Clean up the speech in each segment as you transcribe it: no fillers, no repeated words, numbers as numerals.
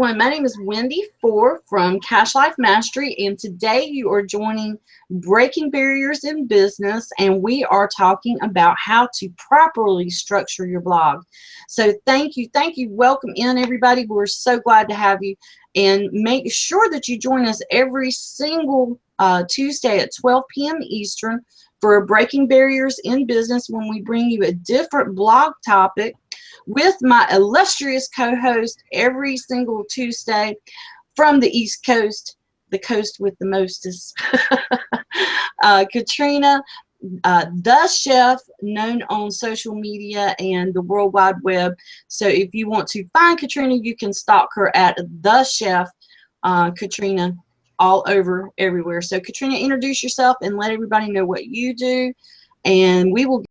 My name is Wendy Fore from Cash Life Mastery, and today you are joining Breaking Barriers in Business, and we are talking about how to properly structure your blog. So thank you. Welcome in, everybody. We're so glad to have you, and make sure that you join us every single Tuesday at 12 p.m. Eastern for Breaking Barriers in Business, when we bring you a different blog topic with my illustrious co-host every single Tuesday from the East Coast, the coast with the mostest, Katrina, the chef, known on social media and the World Wide Web. So if you want to find Katrina, you can stalk her at the chef, Katrina, all over everywhere. So Katrina, introduce yourself and let everybody know what you do, and we will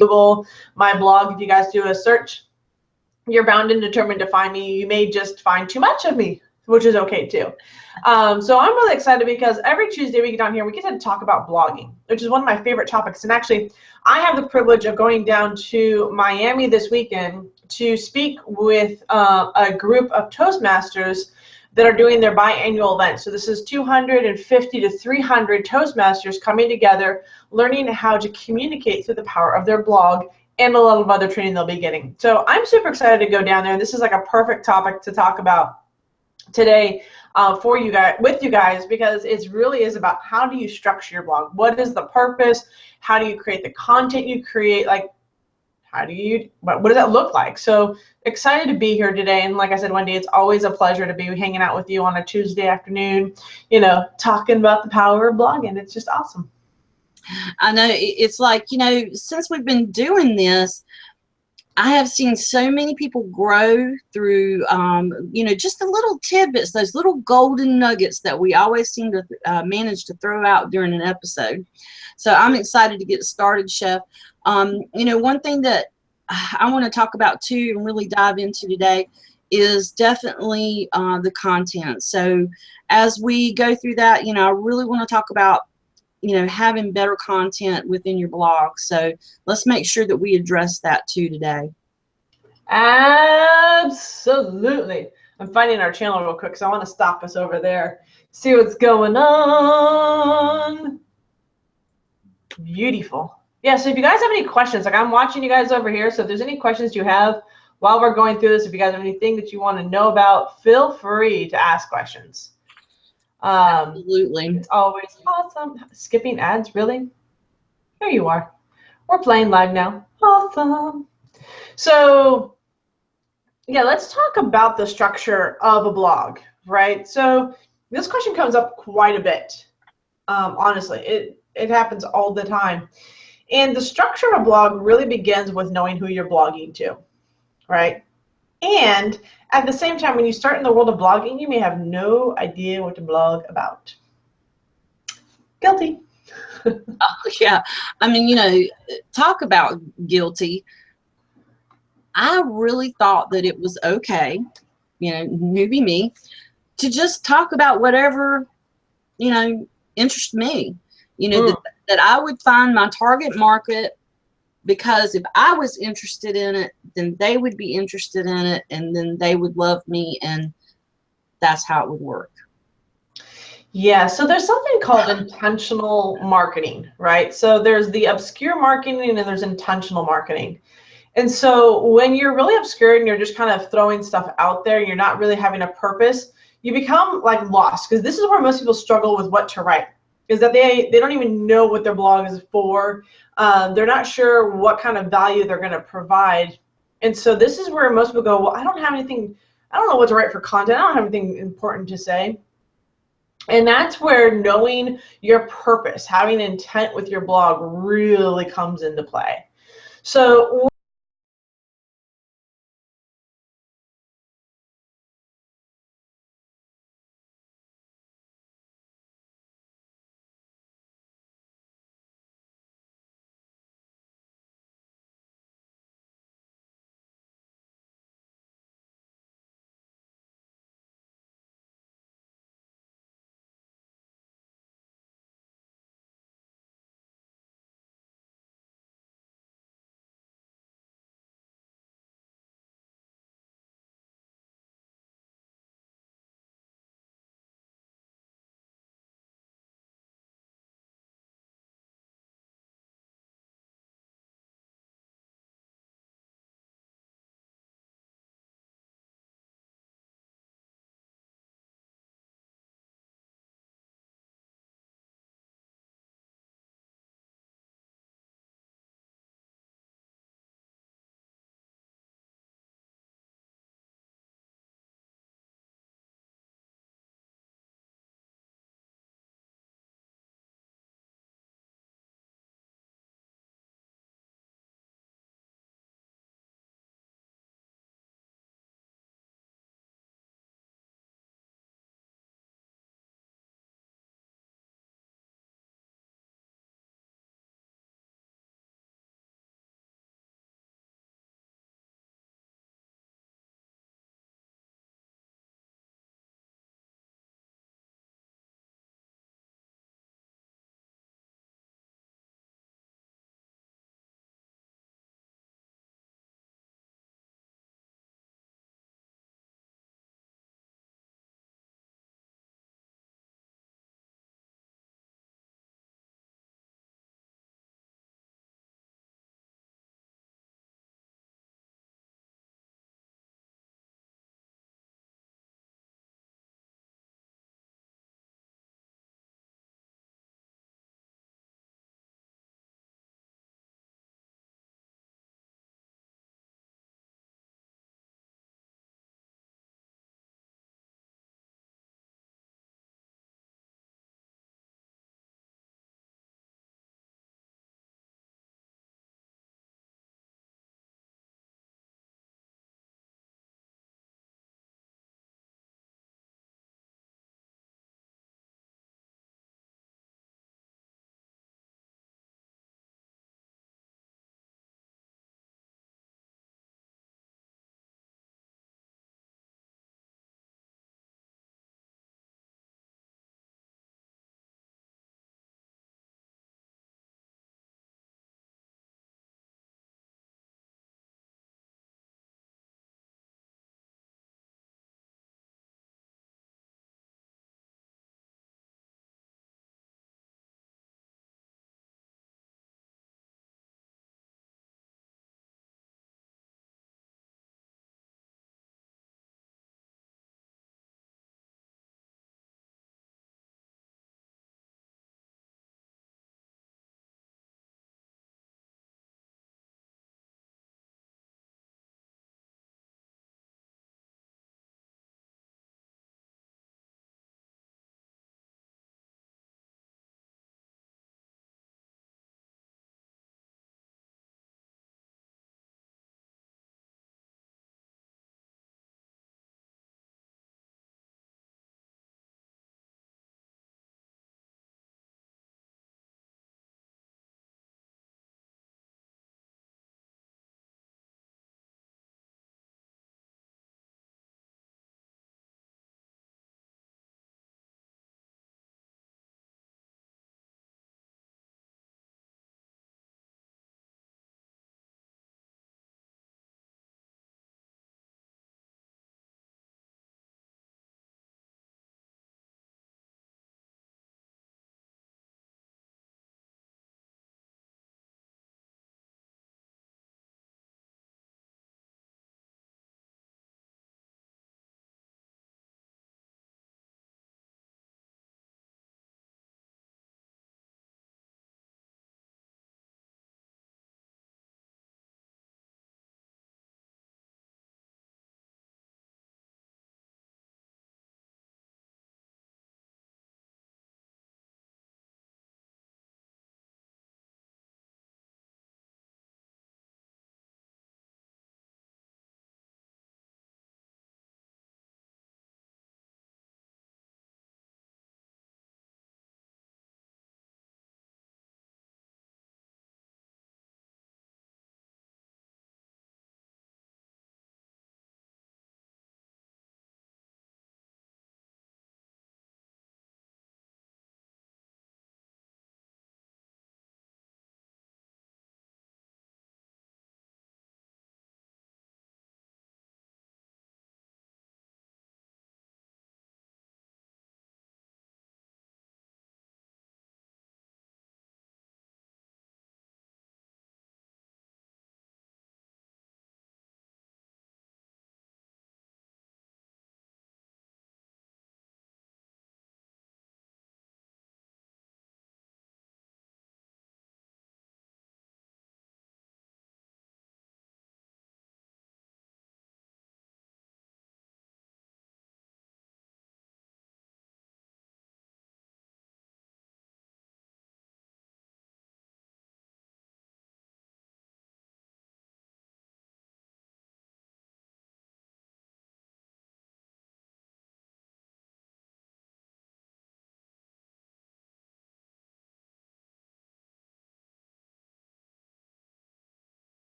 Google my blog. If you guys do a search, you're bound and determined to find me. You may just find too much of me, which is okay too. So I'm really excited because every Tuesday we get down here, we get to talk about blogging, which is one of my favorite topics. And actually, I have the privilege of going down to Miami this weekend to speak with a group of Toastmasters that are doing their biannual event. So this is 250 to 300 Toastmasters coming together, learning how to communicate through the power of their blog, and a lot of other training they'll be getting. So I'm super excited to go down there. This is like a perfect topic to talk about today for you guys, with you guys, because it really is about how do you structure your blog? What is the purpose? How do you create the content you create? Like, how do you, what does that look like? So excited to be here today. And like I said, Wendy, it's always a pleasure to be hanging out with you on a Tuesday afternoon, you know, talking about the power of blogging. It's just awesome. I know it's like, you know, since we've been doing this, I have seen so many people grow through, you know, just the little tidbits, those little golden nuggets that we always seem to manage to throw out during an episode. So I'm excited to get started, Chef. You know, one thing that I want to talk about too and really dive into today is definitely the content. So as we go through that, you know, I really want to talk about, you know, having better content within your blog. So let's make sure that we address that too today. Absolutely. I'm finding our channel real quick, so I want to stop us over there, see what's going on. Beautiful. Yeah, so if you guys have any questions, like I'm watching you guys over here, so if there's any questions you have while we're going through this, if you guys have anything that you want to know about, feel free to ask questions. Absolutely. It's always awesome. Skipping ads, really? Here you are. We're playing live now. Awesome. So yeah, let's talk about the structure of a blog, right? So this question comes up quite a bit. Honestly, it happens all the time. And the structure of a blog really begins with knowing who you're blogging to, right? And at the same time, when you start in the world of blogging, you may have no idea what to blog about. Guilty. Oh, yeah. I mean, you know, talk about guilty. I really thought that it was okay, you know, newbie me, to just talk about whatever, you know, interests me. You know, that I would find my target market, because if I was interested in it, then they would be interested in it, and then they would love me, and that's how it would work. Yeah, so there's something called intentional marketing, right? So there's the obscure marketing and there's intentional marketing. And so when you're really obscure and you're just kind of throwing stuff out there, you're not really having a purpose, you become like lost, because this is where most people struggle with what to write, is that they don't even know what their blog is for. They're not sure what kind of value they're going to provide. And so this is where most people go, well, I don't have anything, I don't know what to write for content. I don't have anything important to say. And that's where knowing your purpose, having intent with your blog really comes into play. So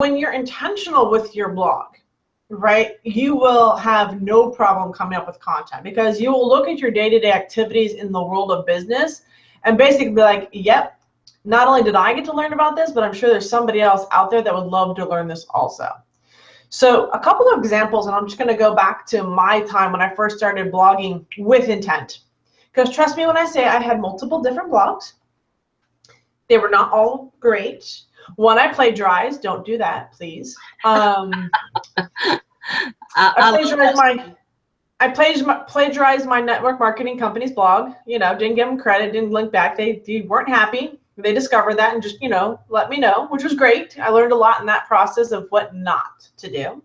when you're intentional with your blog, right, you will have no problem coming up with content, because you will look at your day-to-day activities in the world of business and basically be like, yep, not only did I get to learn about this, but I'm sure there's somebody else out there that would love to learn this also. So a couple of examples, and I'm just going to go back to my time when I first started blogging with intent. Because trust me when I say I had multiple different blogs. They were not all great. One, I plagiarized. Don't do that, please. I plagiarized my network marketing company's blog. You know, didn't give them credit, didn't link back. They weren't happy. They discovered that and just, you know, let me know, which was great. I learned a lot in that process of what not to do.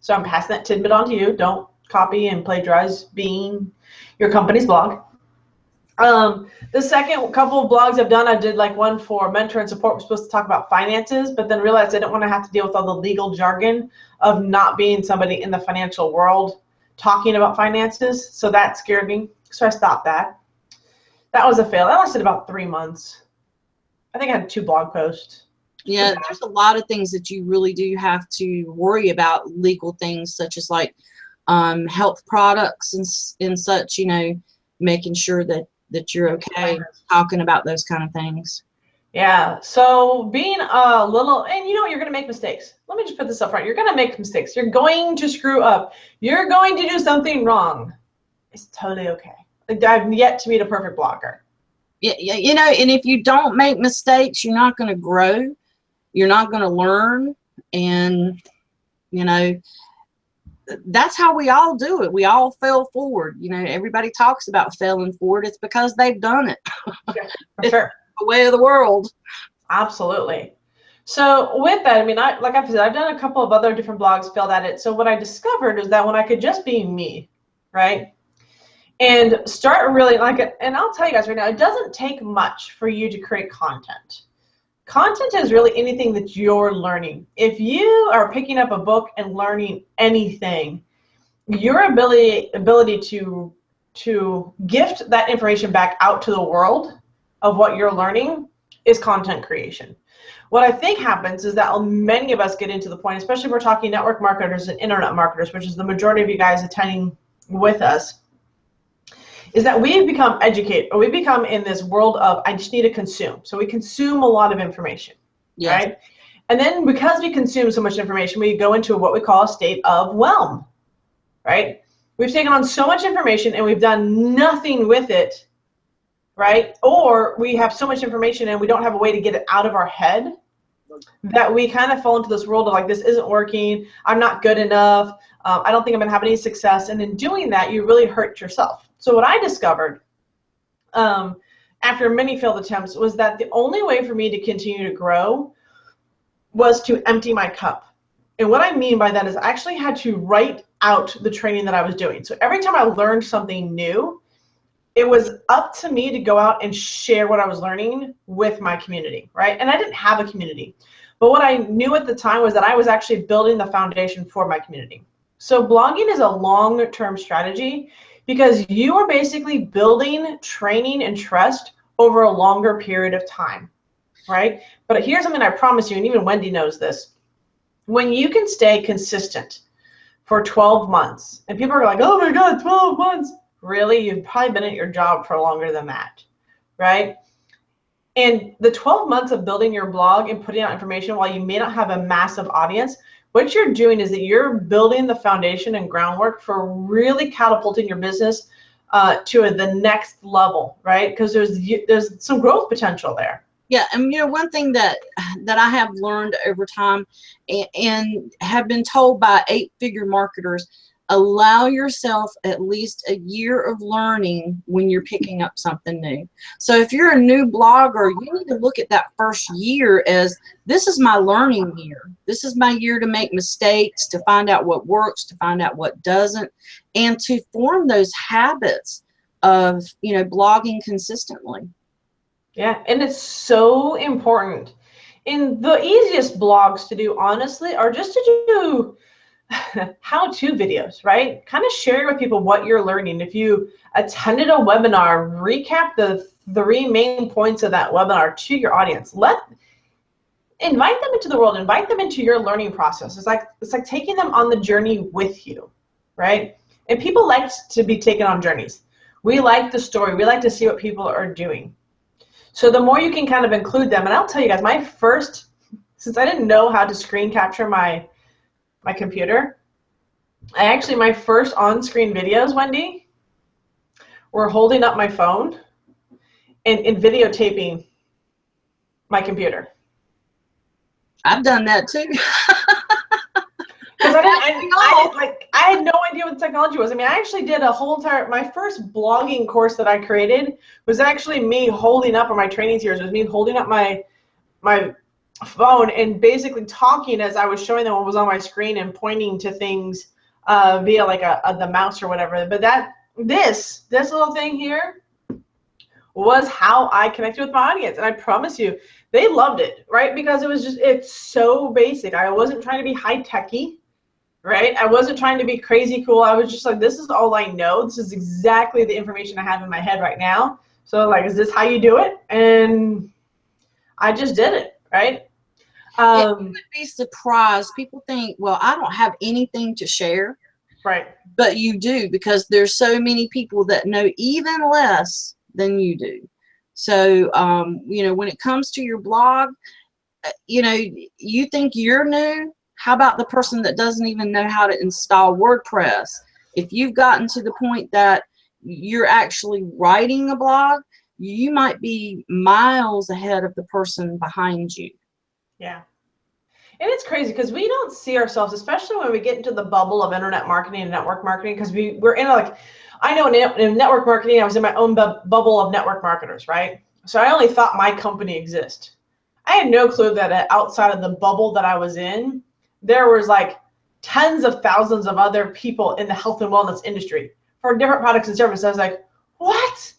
So I'm passing that tidbit on to you. Don't copy and plagiarize being your company's blog. The second couple of blogs I've done, I did like one for mentor and support. We're supposed to talk about finances, but then realized I didn't want to have to deal with all the legal jargon of not being somebody in the financial world talking about finances. So that scared me. So I stopped that. That was a fail. That lasted about 3 months. I think I had 2 blog posts. Yeah, there's a lot of things that you really do have to worry about, legal things such as like health products and such, you know, making sure that you're okay talking about those kind of things. Yeah, so being a little, and you know what, you're going to make mistakes. Let me just put this up front. You're going to make mistakes. You're going to screw up. You're going to do something wrong. It's totally okay. I've yet to meet a perfect blogger. Yeah, you know, and if you don't make mistakes, you're not going to grow. You're not going to learn. And, you know, that's how we all do it. We all fail forward. You know, everybody talks about failing forward. It's because they've done it. Yeah, for sure. The way of the world. Absolutely. So with that, I mean, like I said, I've done a couple of other different blogs, failed at it. So what I discovered is that when I could just be me, right, and start really like it, and I'll tell you guys right now, it doesn't take much for you to create content. Content is really anything that you're learning. If you are picking up a book and learning anything, your ability to gift that information back out to the world of what you're learning is content creation. What I think happens is that many of us get into the point, especially if we're talking network marketers and internet marketers, which is the majority of you guys attending with us, is that we become educated, or we become in this world of, I just need to consume. So we consume a lot of information, yes, right? And then because we consume so much information, we go into what we call a state of whelm, right? We've taken on so much information and we've done nothing with it, right? Or we have so much information and we don't have a way to get it out of our head that we kind of fall into this world of like, this isn't working, I'm not good enough, I don't think I'm gonna have any success. And in doing that, you really hurt yourself. So what I discovered after many failed attempts was that the only way for me to continue to grow was to empty my cup. And what I mean by that is I actually had to write out the training that I was doing. So every time I learned something new, it was up to me to go out and share what I was learning with my community, right? And I didn't have a community. But what I knew at the time was that I was actually building the foundation for my community. So blogging is a long-term strategy because you are basically building training and trust over a longer period of time, right? But here's something I promise you, and even Wendy knows this. When you can stay consistent for 12 months, and people are like, oh my God, 12 months. Really, you've probably been at your job for longer than that, right? And the 12 months of building your blog and putting out information, while you may not have a massive audience, what you're doing is that you're building the foundation and groundwork for really catapulting your business to the next level, right? Because there's some growth potential there. Yeah, and you know, one thing that I have learned over time and have been told by 8-figure marketers, allow yourself at least a year of learning when you're picking up something new. So if you're a new blogger, you need to look at that first year as, this is my learning year. This is my year to make mistakes, to find out what works, to find out what doesn't, and to form those habits of, you know, blogging consistently. Yeah, and it's so important. And the easiest blogs to do, honestly, are just to do how-to videos, right? Kind of share with people what you're learning. If you attended a webinar, recap the 3 main points of that webinar to your audience. invite them into the world, invite them into your learning process. It's like taking them on the journey with you, right? And people like to be taken on journeys. We like the story. We like to see what people are doing. So the more you can kind of include them, and I'll tell you guys, since I didn't know how to screen capture my computer, my first on-screen videos, Wendy, were holding up my phone and videotaping my computer. I've done that too. Because I had no idea what the technology was. I mean, I actually did my first blogging course that I created was actually me holding up, or my training series was me holding up my phone and basically talking as I was showing them what was on my screen and pointing to things via like the mouse or whatever. But this little thing here was how I connected with my audience. And I promise you, they loved it, right? Because it's so basic. I wasn't trying to be high-techy, right? I wasn't trying to be crazy cool. I was just like, this is all I know. This is exactly the information I have in my head right now. So like, is this how you do it? And I just did it, right? You would be surprised. People think, well, I don't have anything to share. Right. But you do, because there's so many people that know even less than you do. So, you know, when it comes to your blog, you know, you think you're new. How about the person that doesn't even know how to install WordPress? If you've gotten to the point that you're actually writing a blog, you might be miles ahead of the person behind you. Yeah. And it's crazy because we don't see ourselves, especially when we get into the bubble of internet marketing and network marketing, because we're in I know in network marketing, I was in my own bubble of network marketers, right? So I only thought my company existed. I had no clue that outside of the bubble that I was in, there was like tens of thousands of other people in the health and wellness industry for different products and services. I was like, what?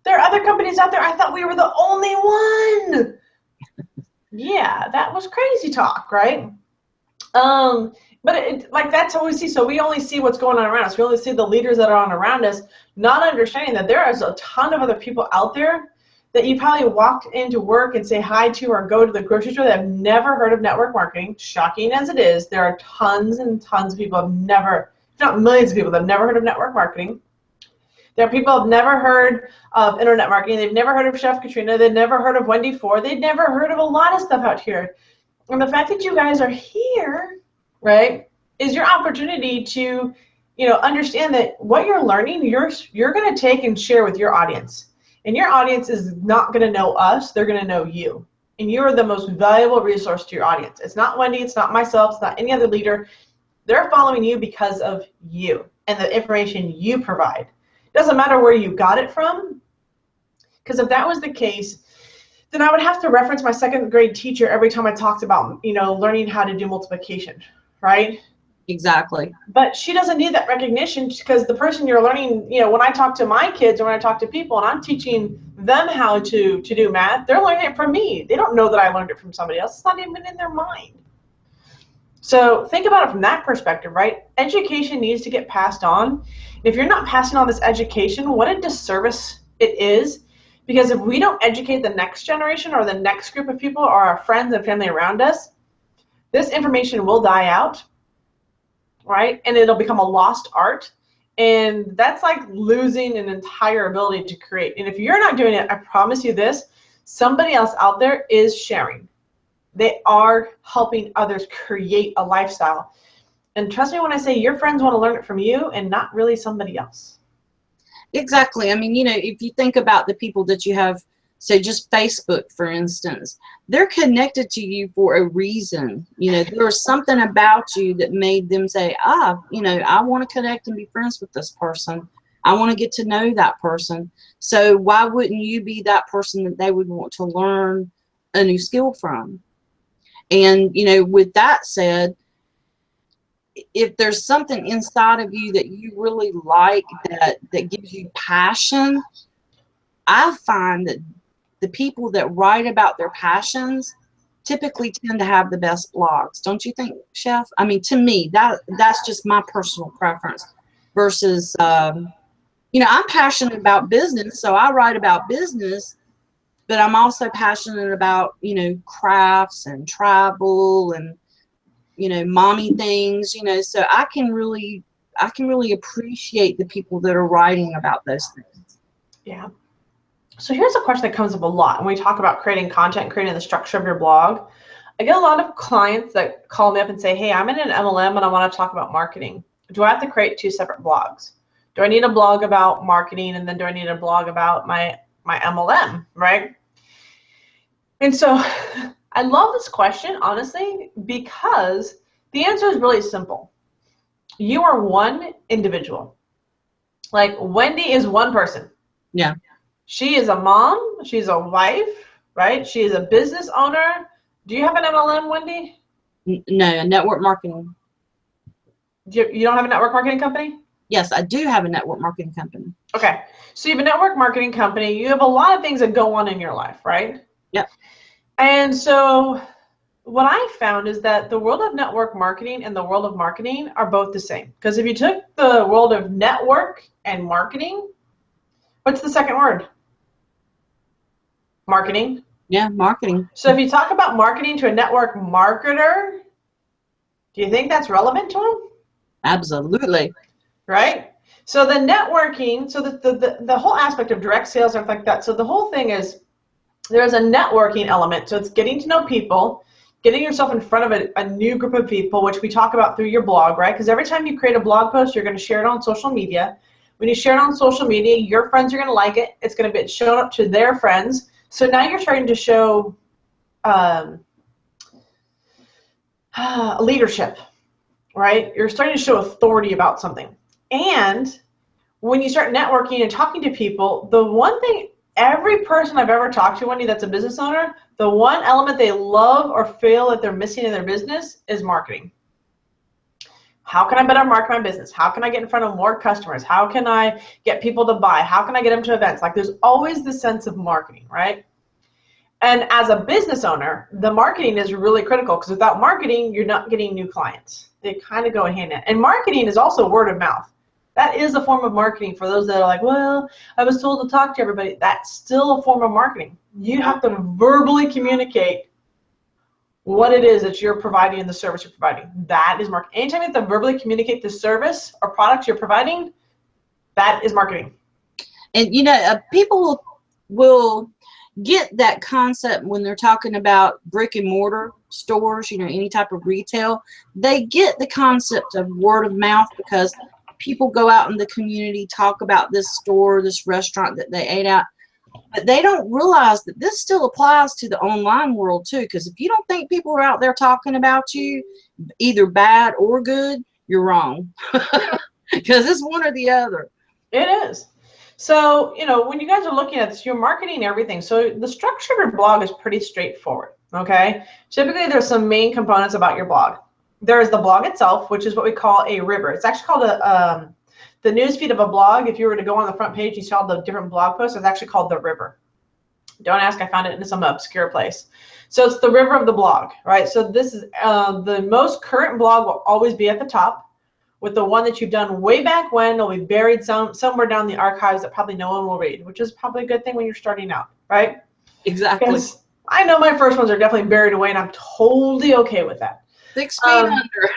There are other companies out there. I thought we were the only one. Yeah, that was crazy talk, right? But that's how we see. So we only see what's going on around us. We only see the leaders that are on around us, not understanding that there is a ton of other people out there that you probably walked into work and say hi to or go to the grocery store that have never heard of network marketing. Shocking as it is, there are tons and tons of people if not millions of people that have never heard of network marketing. There are people who have never heard of internet marketing. They've never heard of Chef Katrina. They've never heard of Wendy Fore. They've never heard of a lot of stuff out here. And the fact that you guys are here, right, is your opportunity to, you know, understand that what you're learning, you're going to take and share with your audience. And your audience is not going to know us. They're going to know you. And you're the most valuable resource to your audience. It's not Wendy. It's not myself. It's not any other leader. They're following you because of you and the information you provide. It doesn't matter where you got it from, because if that was the case, then I would have to reference my second grade teacher every time I talked about, you know, learning how to do multiplication, right? Exactly. But she doesn't need that recognition, because the person you're learning, you know, when I talk to my kids or when I talk to people and I'm teaching them how to do math, they're learning it from me. They don't know that I learned it from somebody else. It's not even in their mind. So think about it from that perspective, right? Education needs to get passed on. If you're not passing on this education, what a disservice it is. Because if we don't educate the next generation or the next group of people or our friends and family around us, this information will die out, right? And it'll become a lost art. And that's like losing an entire ability to create. And if you're not doing it, I promise you this, somebody else out there is sharing. They are helping others create a lifestyle. And trust me when I say your friends want to learn it from you and not really somebody else. Exactly. I mean, you know, if you think about the people that you have, say just Facebook, for instance, they're connected to you for a reason. You know, there was something about you that made them say, you know, I want to connect and be friends with this person. I want to get to know that person. So why wouldn't you be that person that they would want to learn a new skill from? And, you know, with that said, if there's something inside of you that you really like, that gives you passion, I find that the people that write about their passions typically tend to have the best blogs. Don't you think, Chef? I mean, to me, that's just my personal preference versus, you know, I'm passionate about business, so I write about business, but I'm also passionate about, you know, crafts and travel and, you know, mommy things, you know, so I can really appreciate the people that are writing about those things. Yeah. So here's a question that comes up a lot when we talk about creating content, creating the structure of your blog. I get a lot of clients that call me up and say, hey, I'm in an MLM and I want to talk about marketing. Do I have to create 2 separate blogs? Do I need a blog about marketing and then do I need a blog about my MLM, right? And so I love this question, honestly, because the answer is really simple. You are one individual. Like Wendy is one person. Yeah. She is a mom. She's a wife, right? She is a business owner. Do you have an MLM, Wendy? No, network marketing. You don't have a network marketing company? Yes, I do have a network marketing company. Okay. So you have a network marketing company. You have a lot of things that go on in your life, right? Yep. And so what I found is that the world of network marketing and the world of marketing are both the same. Because if you took the world of network and marketing, what's the second word? Marketing. Yeah, marketing. So if you talk about marketing to a network marketer, do you think that's relevant to him? Absolutely. Right? So the networking, so the whole aspect of direct sales and like that, so the whole thing is there's a networking element. So it's getting to know people, getting yourself in front of a new group of people, which we talk about through your blog, right? Because every time you create a blog post, you're going to share it on social media. When you share it on social media, your friends are going to like it. It's going to be shown up to their friends. So now you're starting to show leadership, right? You're starting to show authority about something. And when you start networking and talking to people, the one thing every person I've ever talked to, Wendy, that's a business owner, the one element they love or feel that they're missing in their business is marketing. How can I better market my business? How can I get in front of more customers? How can I get people to buy? How can I get them to events? Like there's always the sense of marketing, right? And as a business owner, the marketing is really critical because without marketing, you're not getting new clients. They kind of go hand in hand. And marketing is also word of mouth. That is a form of marketing for those that are like, well, I was told to talk to everybody. That's still a form of marketing. You have to verbally communicate what it is that you're providing and the service you're providing. That is marketing. Anytime you have to verbally communicate the service or product you're providing, that is marketing. And, you know, people will get that concept when they're talking about brick and mortar stores, you know, any type of retail. They get the concept of word of mouth because people go out in the community, talk about this store, this restaurant that they ate at. But they don't realize that this still applies to the online world too. Because if you don't think people are out there talking about you, either bad or good, you're wrong. Because it's one or the other. It is. So, you know, when you guys are looking at this, you're marketing everything. So the structure of your blog is pretty straightforward, okay? Typically, there's some main components about your blog. There is the blog itself, which is what we call a river. It's actually called the newsfeed of a blog. If you were to go on the front page, you saw the different blog posts. It's actually called the river. Don't ask, I found it in some obscure place. So it's the river of the blog, right? So this is the most current blog will always be at the top, with the one that you've done way back when. It'll be buried somewhere down the archives that probably no one will read, which is probably a good thing when you're starting out, right? Exactly. Because I know my first ones are definitely buried away, and I'm totally okay with that. 6 feet under.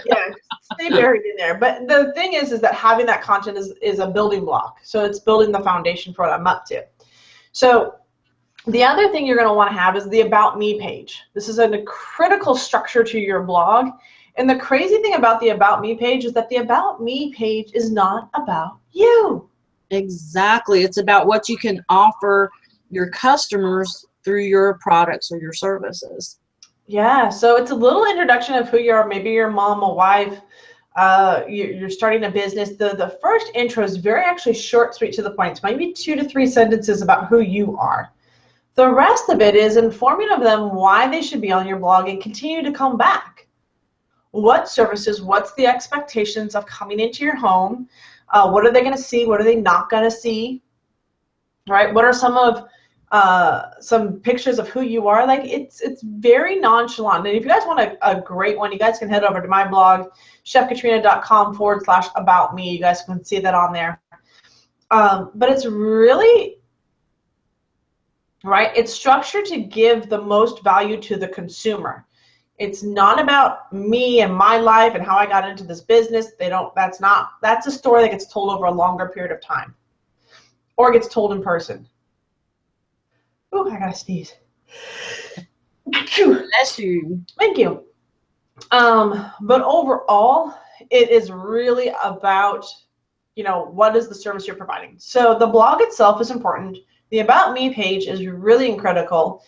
Yeah, stay buried in there. But the thing is that having that content is a building block. So it's building the foundation for what I'm up to. So the other thing you're going to want to have is the About Me page. This is a critical structure to your blog. And the crazy thing about the About Me page is that the About Me page is not about you. Exactly. It's about what you can offer your customers through your products or your services. Yeah, so it's a little introduction of who you are. Maybe you're a mom, a wife, you're starting a business. The first intro is very actually short, sweet, to the point. It's maybe 2 to 3 sentences about who you are. The rest of it is informing of them why they should be on your blog and continue to come back. What services, what's the expectations of coming into your home? What are they going to see? What are they not going to see? Right? What are some pictures of who you are? Like it's very nonchalant. And if you guys want a great one, you guys can head over to my blog, chefkatrina.com/about me. You guys can see that on there. But it's really right? It's structured to give the most value to the consumer. It's not about me and my life and how I got into this business. That's a story that gets told over a longer period of time or gets told in person. Oh, I gotta sneeze. Bless you. Thank you. But overall, it is really about, what is the service you're providing? So the blog itself is important. The About Me page is really critical.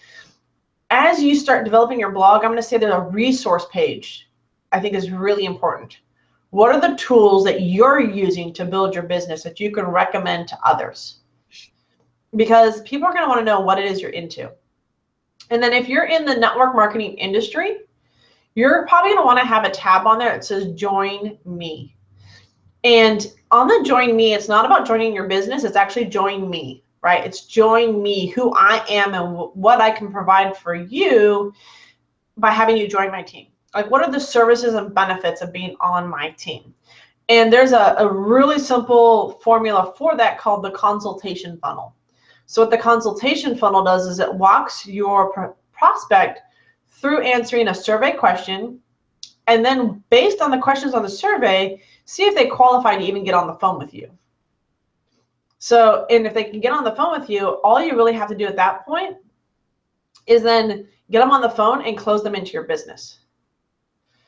As you start developing your blog, I'm going to say there's a resource page I think is really important. What are the tools that you're using to build your business that you can recommend to others? Because people are going to want to know what it is you're into. And then if you're in the network marketing industry, you're probably going to want to have a tab on there that says Join Me. And on the Join Me, it's not about joining your business. It's actually Join Me, right? It's Join Me, who I am and what I can provide for you by having you join my team. Like, what are the services and benefits of being on my team? And there's a really simple formula for that called the consultation funnel. So what the consultation funnel does is it walks your prospect through answering a survey question, and then based on the questions on the survey, see if they qualify to even get on the phone with you. So, and if they can get on the phone with you, all you really have to do at that point is then get them on the phone and close them into your business.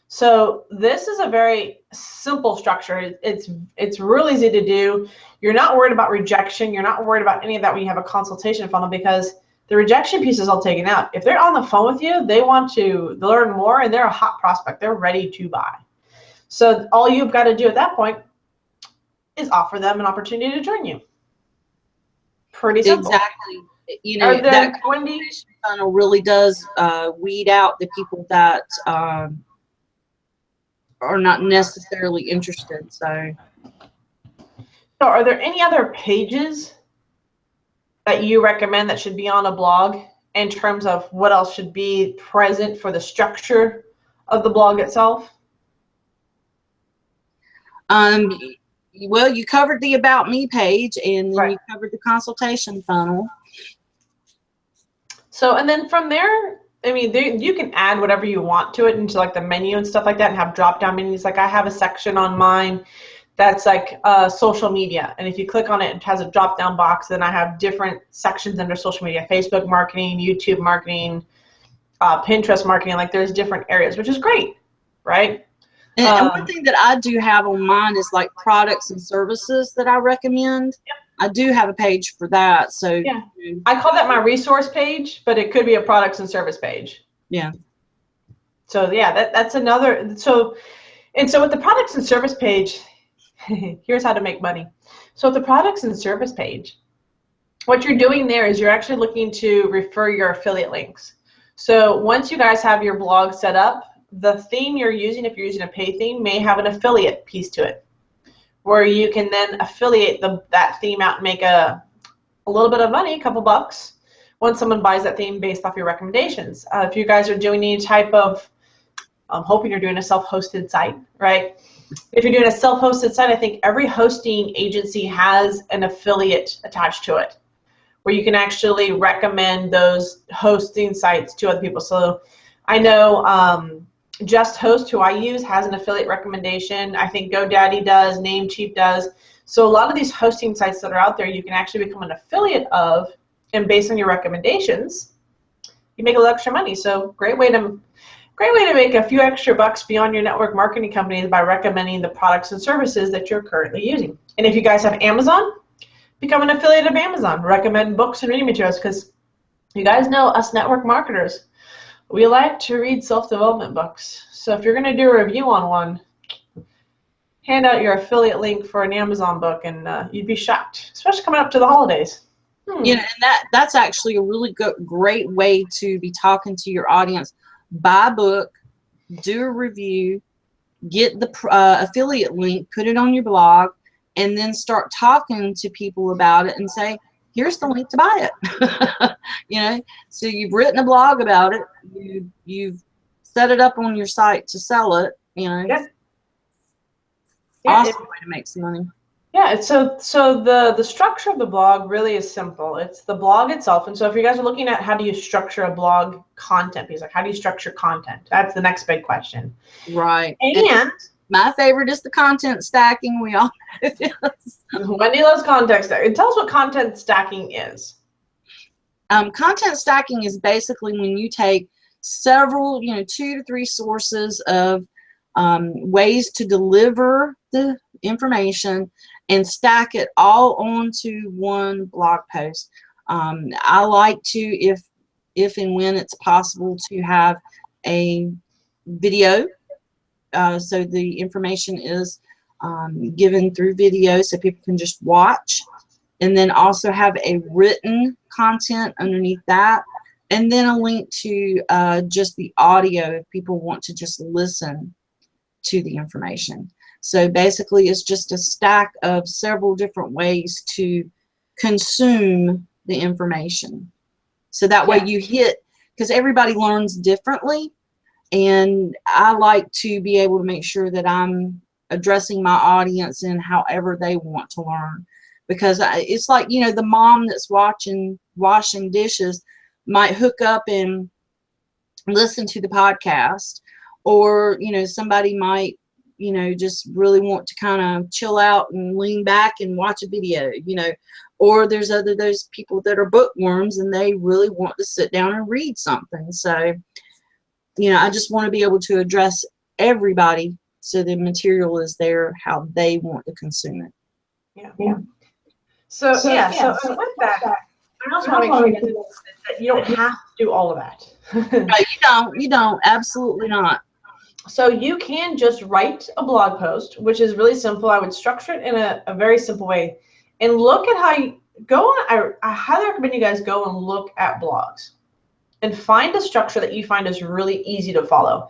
So this is a very simple structure. It's really easy to do. You're not worried about rejection. You're not worried about any of that when you have a consultation funnel, because the rejection piece is all taken out. If they're on the phone with you, they want to learn more and they're a hot prospect. They're ready to buy. So all you've got to do at that point is offer them an opportunity to join you. Pretty simple. Exactly. That Wendy, funnel really does weed out the people that are not necessarily interested. So are there any other pages that you recommend that should be on a blog in terms of what else should be present for the structure of the blog itself? Well, you covered the About Me page, and then Right. you covered the consultation funnel. So, and then from there, I mean, you can add whatever you want to it into like the menu and stuff like that, and have drop-down menus. Like I have a section on mine that's like social media, and if you click on it, it has a drop-down box. Then I have different sections under social media: Facebook marketing, YouTube marketing, Pinterest marketing. Like there's different areas, which is great, right? And one thing that I do have on mine is like products and services that I recommend. Yep. I do have a page for that. So yeah, I call that my resource page, but it could be a products and service page. Yeah. So yeah, that's another. So with the products and service page, here's how to make money. So with the products and service page, what you're doing there is you're actually looking to refer your affiliate links. So once you guys have your blog set up, the theme you're using, if you're using a pay theme, may have an affiliate piece to it, where you can then affiliate that theme out and make a little bit of money, a couple bucks, when someone buys that theme based off your recommendations. If you guys are doing any type of, I'm hoping you're doing a self-hosted site, right? If you're doing a self-hosted site, I think every hosting agency has an affiliate attached to it, where you can actually recommend those hosting sites to other people. So I know Just Host, who I use, has an affiliate recommendation. I think GoDaddy does, Namecheap does. So a lot of these hosting sites that are out there, you can actually become an affiliate of, and based on your recommendations, you make a little extra money. So great way to make a few extra bucks beyond your network marketing company is by recommending the products and services that you're currently using. And if you guys have Amazon, become an affiliate of Amazon. Recommend books and reading materials, because you guys know us network marketers, we like to read self-development books. So if you're going to do a review on one, hand out your affiliate link for an Amazon book, and you'd be shocked, especially coming up to the holidays. And that's actually a really great way to be talking to your audience. Buy a book, do a review, get the affiliate link, put it on your blog, and then start talking to people about it and say, here's the link to buy it. So you've written a blog about it, you've set it up on your site to sell it. Yep. Awesome way to make some money. Yeah, so the structure of the blog really is simple. It's the blog itself. And so if you guys are looking at how do you structure a blog content piece, like how do you structure content? That's the next big question. Right. And my favorite is the content stacking. We all know this. Wendy loves content stacking. Tell us what content stacking is. Content stacking is basically when you take several, 2 to 3 sources of ways to deliver the information and stack it all onto one blog post. I like to, if and when it's possible, to have a video. So the information is given through video so people can just watch, and then also have a written content underneath that, and then a link to just the audio if people want to just listen to the information. So basically it's just a stack of several different ways to consume the information. So that way you hit, because everybody learns differently, and I like to be able to make sure that I'm addressing my audience in however they want to learn. Because it's like, the mom that's washing dishes might hook up and listen to the podcast, or, somebody might, just really want to kind of chill out and lean back and watch a video, or there's those people that are bookworms and they really want to sit down and read something. So, I just want to be able to address everybody so the material is there how they want to consume it. Yeah. So with that, I also want to make sure you guys understand that you don't have to do all of that. No, you don't. Absolutely not. So you can just write a blog post, which is really simple. I would structure it in a very simple way, and look at how you go on. I highly recommend you guys go and look at blogs and find a structure that you find is really easy to follow.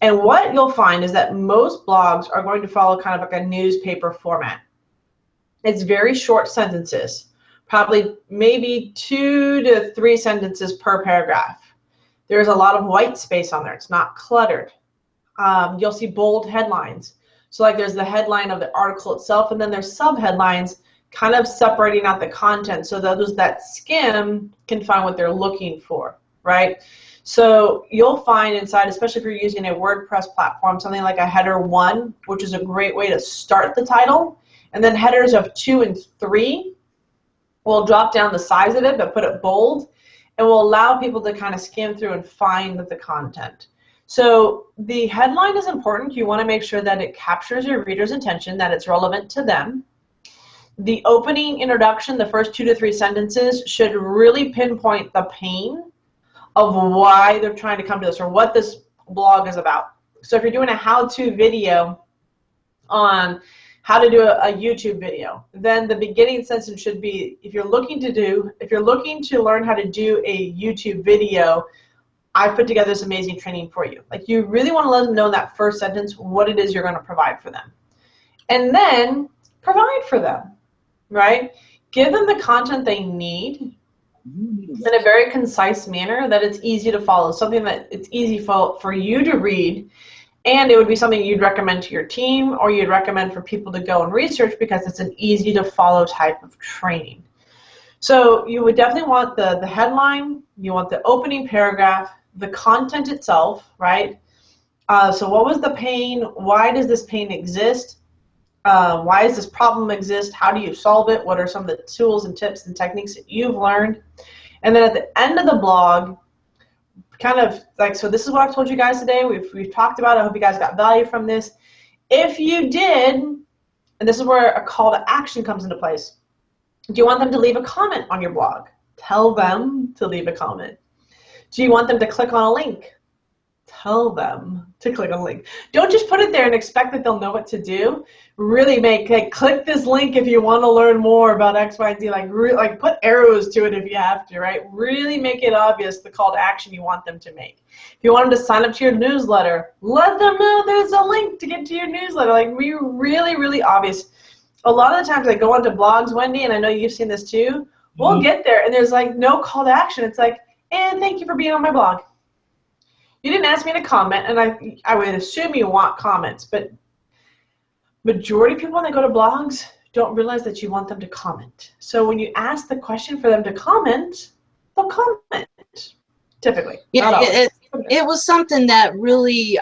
And what you'll find is that most blogs are going to follow kind of like a newspaper format. It's very short sentences, probably maybe 2 to 3 sentences per paragraph. There's a lot of white space on there. It's not cluttered. You'll see bold headlines. So like there's the headline of the article itself, and then there's sub-headlines kind of separating out the content so those that skim can find what they're looking for, right? So you'll find inside, especially if you're using a WordPress platform, something like a header 1, which is a great way to start the title. And then headers of 2 and 3 will drop down the size of it, but put it bold, and will allow people to kind of skim through and find the content. So the headline is important. You want to make sure that it captures your reader's attention, that it's relevant to them. The opening introduction, the first 2 to 3 sentences, should really pinpoint the pain of why they're trying to come to this or what this blog is about. So if you're doing a how-to video on how to do a YouTube video, then the beginning sentence should be, if you're looking to learn how to do a YouTube video, I put together this amazing training for you. Like, you really want to let them know in that first sentence what it is you're going to provide for them. And then provide for them, right? Give them the content they need in a very concise manner that it's easy to follow, something that it's easy for you to read, and it would be something you'd recommend to your team or you'd recommend for people to go and research because it's an easy to follow type of training. So you would definitely want the headline, you want the opening paragraph, the content itself, right? So what was the pain? Why does this pain exist? Why does this problem exist? How do you solve it? What are some of the tools and tips and techniques that you've learned? And then at the end of the blog, kind of like, so this is what I told you guys today. We've talked about it. I hope you guys got value from this. If you did, and this is where a call to action comes into place. Do you want them to leave a comment on your blog? Tell them to leave a comment. Do you want them to click on a link? Tell them to click on a link. Don't just put it there and expect that they'll know what to do. Really click this link if you want to learn more about X, Y, and Z. Like put arrows to it if you have to, right? Really make it obvious the call to action you want them to make. If you want them to sign up to your newsletter, let them know there's a link to get to your newsletter. Like, be really, really obvious. A lot of the times I go onto blogs, Wendy, and I know you've seen this too. We'll get there and there's like no call to action. It's like, and thank you for being on my blog. You didn't ask me to comment, and I would assume you want comments, but majority of people when they go to blogs don't realize that you want them to comment. So when you ask the question for them to comment, they'll comment. Typically, Yeah, not always. it was something that really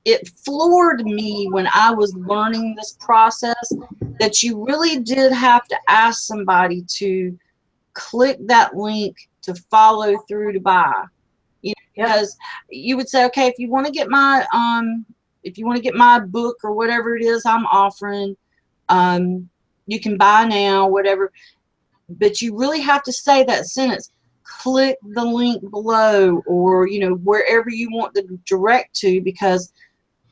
it floored me when I was learning this process, that you really did have to ask somebody to click that link to follow through to buy. You know, because you would say, okay, if you want to get my book or whatever it is I'm offering, you can buy now, whatever. But you really have to say that sentence. Click the link below, or wherever you want to direct to, because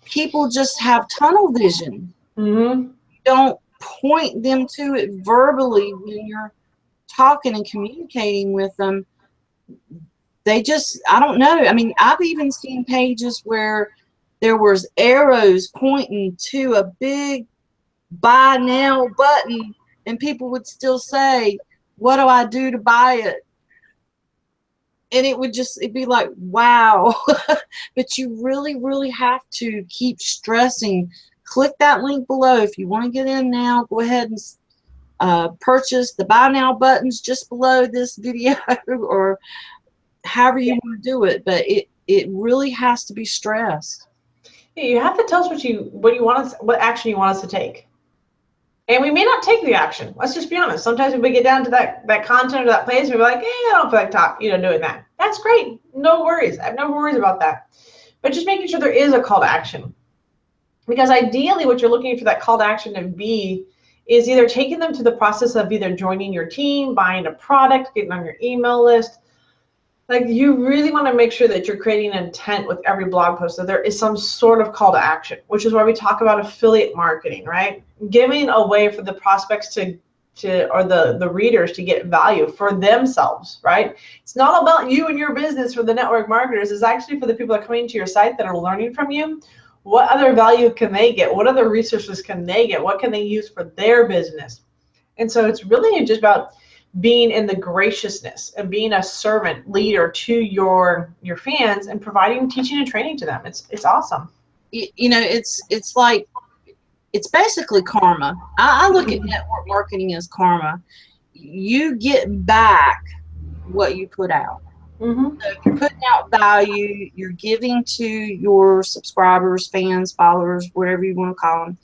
people just have tunnel vision. Mm-hmm. Don't point them to it verbally when you're talking and communicating with them. They just, I don't know. I mean, I've even seen pages where there was arrows pointing to a big buy now button, and people would still say, what do I do to buy it? And it'd be like, wow. But you really, really have to keep stressing. Click that link below. If you want to get in now, go ahead and purchase the buy now buttons just below this video, or however you want to do it. But it really has to be stressed. You have to tell us what action you want us to take. And we may not take the action. Let's just be honest. Sometimes when we get down to that content or that place, we're like, I don't feel like doing that. That's great. No worries. I have no worries about that. But just making sure there is a call to action. Because ideally what you're looking for that call to action to be is either taking them to the process of either joining your team, buying a product, getting on your email list. Like, you really want to make sure that you're creating an intent with every blog post, that there is some sort of call to action, which is why we talk about affiliate marketing, right? Giving a way for the prospects or the readers to get value for themselves, right? It's not about you and your business for the network marketers. It's actually for the people that are coming to your site that are learning from you. What other value can they get? What other resources can they get? What can they use for their business? And so it's really just about being in the graciousness and being a servant leader to your fans and providing teaching and training to them. It's awesome. It's like, it's basically karma. I look at network marketing as karma. You get back what you put out. Mm-hmm. So if you're putting out value, you're giving to your subscribers, fans, followers, whatever you want to call them.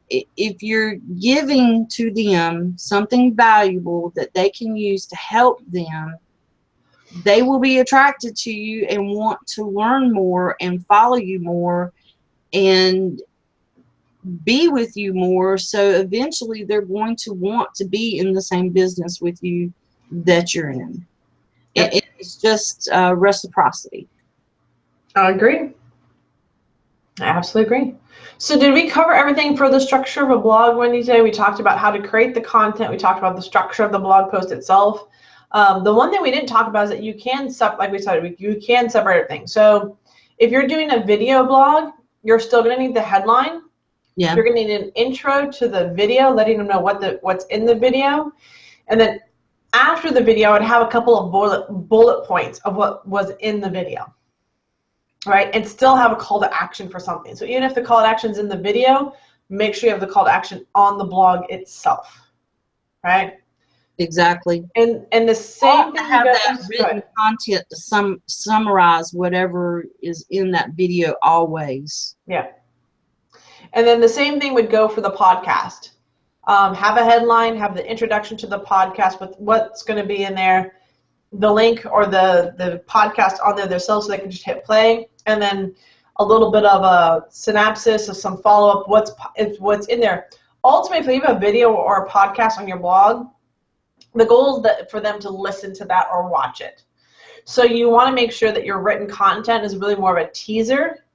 If you're giving to them something valuable that they can use to help them, they will be attracted to you and want to learn more and follow you more and be with you more. So eventually they're going to want to be in the same business with you that you're in. Yep. It's just reciprocity. I agree. I absolutely agree. So did we cover everything for the structure of a blog, Wendy, today? We talked about how to create the content. We talked about the structure of the blog post itself. The one thing we didn't talk about is that you can separate everything. So if you're doing a video blog, you're still going to need the headline. Yeah. You're going to need an intro to the video, letting them know what's in the video. And then after the video, I'd have a couple of bullet points of what was in the video. Right, and still have a call to action for something. So even if the call to action is in the video, make sure you have the call to action on the blog itself, right? Exactly. And the same thing, have that written content to summarize whatever is in that video always. Yeah. And then the same thing would go for the podcast. Have a headline, have the introduction to the podcast with what's going to be in there, the link or the podcast on there themselves, so they can just hit play, and then a little bit of a synopsis of some follow-up what's in there. Ultimately, if you have a video or a podcast on your blog, the goal is for them to listen to that or watch it. So you want to make sure that your written content is really more of a teaser,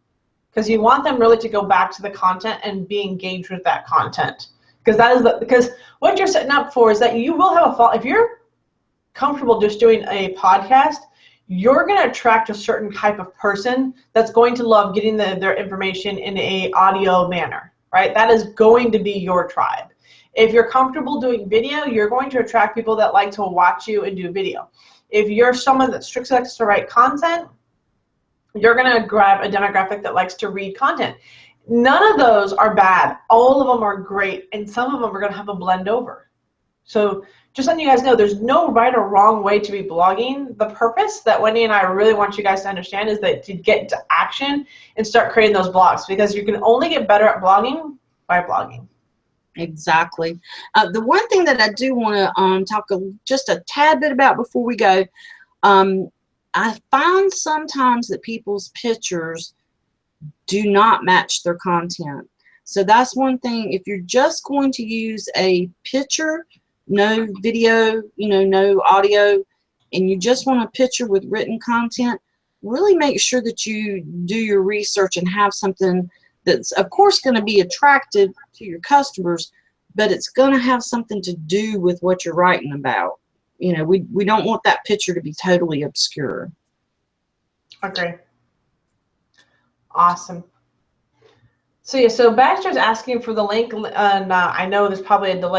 because you want them really to go back to the content and be engaged with that content. Because what you're setting up for is that you will have a follow. If you're comfortable just doing a podcast, you're going to attract a certain type of person that's going to love getting their information in a audio manner, right? That is going to be your tribe. If you're comfortable doing video, you're going to attract people that like to watch you and do video. If you're someone that strictly likes to write content, you're going to grab a demographic that likes to read content. None of those are bad. All of them are great, and some of them are going to have a blend over. So just letting you guys know, there's no right or wrong way to be blogging. The purpose that Wendy and I really want you guys to understand is that to get into action and start creating those blogs, because you can only get better at blogging by blogging. Exactly. The one thing that I do want to talk just a tad bit about before we go, I find sometimes that people's pictures do not match their content. So that's one thing. If you're just going to use a picture, no video, no audio, and you just want a picture with written content, really make sure that you do your research and have something that's, of course, going to be attractive to your customers, but it's going to have something to do with what you're writing about. We don't want that picture to be totally obscure. Okay. Awesome. So yeah, so Baxter's asking for the link, and I know there's probably a delay